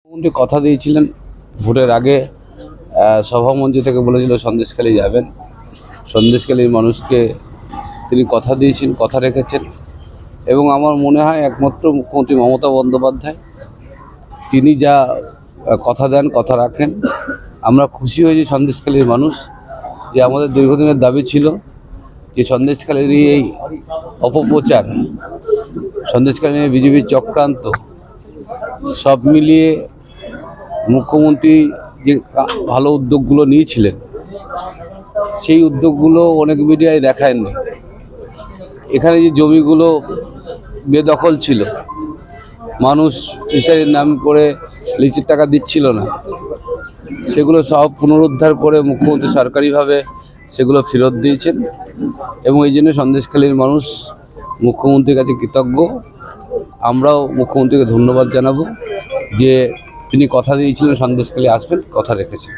উনি কথা দিয়েছিলেন ভোটের আগে সভামঞ্চ থেকে বলেছিল সন্দেশখালী যাবেন। সন্দেশখালীর মানুষকে তিনি কথা দিয়েছেন, কথা রেখেছেন এবং আমার মনে হয় একমাত্র মুখ্যমন্ত্রী মমতা বন্দ্যোপাধ্যায় তিনি যা কথা দেন, কথা রাখেন। আমরা খুশি হয়েছি সন্দেশখালীর মানুষ, যে আমাদের দীর্ঘদিনের দাবি ছিল যে সন্দেশখালীর এই অপপ্রচার, সন্দেশখালী নিয়ে বিজেপির চক্রান্ত, সব মিলিয়ে মুখ্যমন্ত্রী যে ভালো উদ্যোগগুলো নিয়েছিলেন সেই উদ্যোগগুলো অনেক মিডিয়ায় দেখায়নি। এখানে যে জমিগুলো বেদখল ছিল, মানুষ ফিশারির নাম করে লিচের টাকা দিচ্ছিল না, সেগুলো সব পুনরুদ্ধার করে মুখ্যমন্ত্রী সরকারিভাবে সেগুলো ফেরত দিয়েছেন এবং এই জন্য সন্দেশখালীর মানুষ মুখ্যমন্ত্রীর কাছে কৃতজ্ঞ। আমরাও মুখ্যমন্ত্রীকে ধন্যবাদ জানাবো যে তিনি কথা দিয়েছিলেন সন্দেশখালী আসবেন, কথা রেখেছেন।